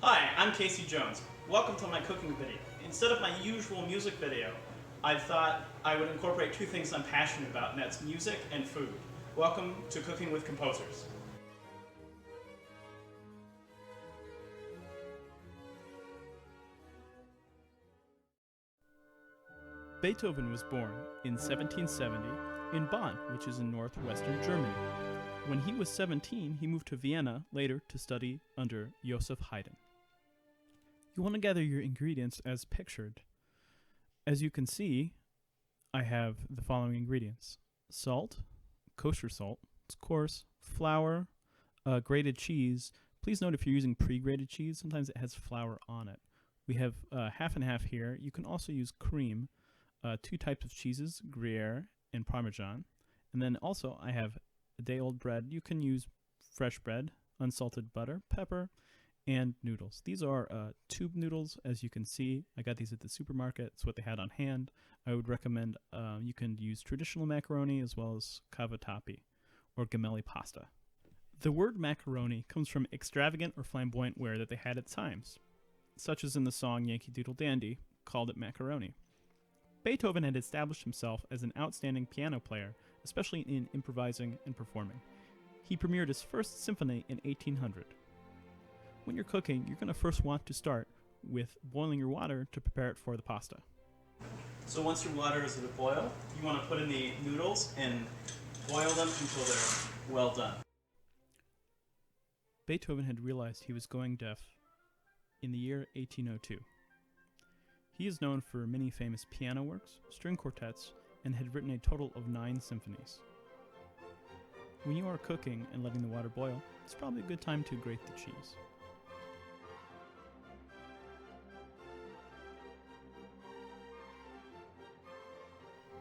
Hi, I'm Casey Jones. Welcome to my cooking video. Instead of my usual music video, I thought I would incorporate two things I'm passionate about, and that's music and food. Welcome to Cooking with Composers. Beethoven was born in 1770 in Bonn, which is in northwestern Germany. When he was 17, he moved to Vienna later to study under Joseph Haydn. You want to gather your ingredients as pictured. As you can see, I have the following ingredients: salt, kosher salt, it's coarse, flour, grated cheese. Please note if you're using pre-grated cheese, sometimes it has flour on it. We have half and half here. You can also use cream, two types of cheeses, Gruyere and Parmesan. And then also I have a day-old bread. You can use fresh bread, unsalted butter, pepper, and noodles. These are tube noodles, as you can see. I got these at the supermarket. It's what they had on hand. I would recommend you can use traditional macaroni as well as cavatappi or gemelli pasta. The word macaroni comes from extravagant or flamboyant wear that they had at times, such as in the song Yankee Doodle Dandy, called it macaroni. Beethoven had established himself as an outstanding piano player, especially in improvising and performing. He premiered his first symphony in 1800. When you're cooking, you're going to first want to start with boiling your water to prepare it for the pasta. So once your water is at a boil, you want to put in the noodles and boil them until they're well done. Beethoven had realized he was going deaf in the year 1802. He is known for many famous piano works, string quartets, and had written a total of 9 symphonies. When you are cooking and letting the water boil, it's probably a good time to grate the cheese.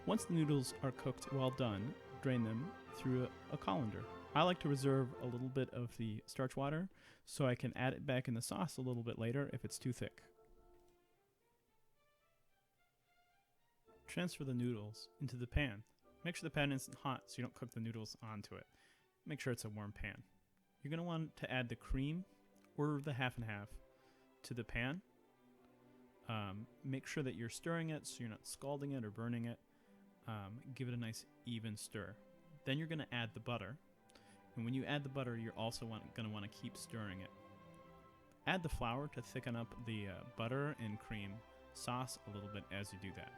Once the noodles are cooked well done, drain them through a colander. I like to reserve a little bit of the starch water so I can add it back in the sauce a little bit later if it's too thick. Transfer the noodles into the pan. Make sure the pan isn't hot so you don't cook the noodles onto it. Make sure it's a warm pan. You're going to want to add the cream or the half and half to the pan. Make sure that you're stirring it so you're not scalding it or burning it. Give it a nice even stir. Then you're going to add the butter. And when you add the butter, you're also going to want to keep stirring it. Add the flour to thicken up the butter and cream sauce a little bit as you do that.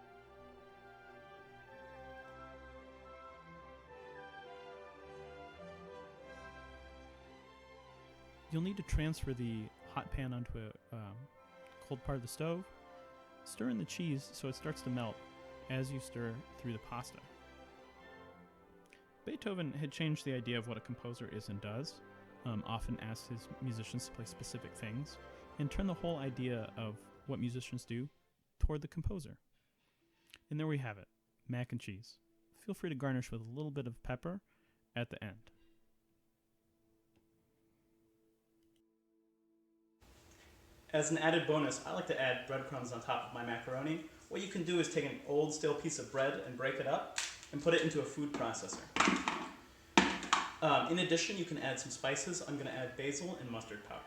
You'll need to transfer the hot pan onto a cold part of the stove. Stir in the cheese so it starts to melt as you stir through the pasta. Beethoven had changed the idea of what a composer is and does, often asked his musicians to play specific things, and turned the whole idea of what musicians do toward the composer. And there we have it, mac and cheese. Feel free to garnish with a little bit of pepper at the end. As an added bonus, I like to add breadcrumbs on top of my macaroni. What you can do is take an old stale piece of bread and break it up and put it into a food processor. In addition, you can add some spices. I'm going to add basil and mustard powder.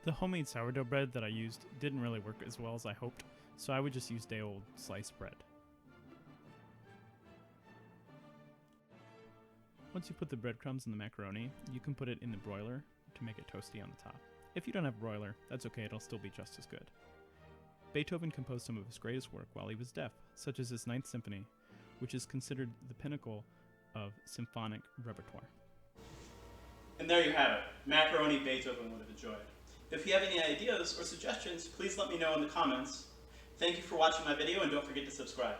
The homemade sourdough bread that I used didn't really work as well as I hoped, so I would just use day-old sliced bread. Once you put the breadcrumbs in the macaroni, you can put it in the broiler to make it toasty on the top. If you don't have a broiler, that's okay, it'll still be just as good. Beethoven composed some of his greatest work while he was deaf, such as his Ninth Symphony, which is considered the pinnacle of symphonic repertoire. And there you have it, macaroni Beethoven would have enjoyed. If you have any ideas or suggestions, please let me know in the comments. Thank you for watching my video, and don't forget to subscribe.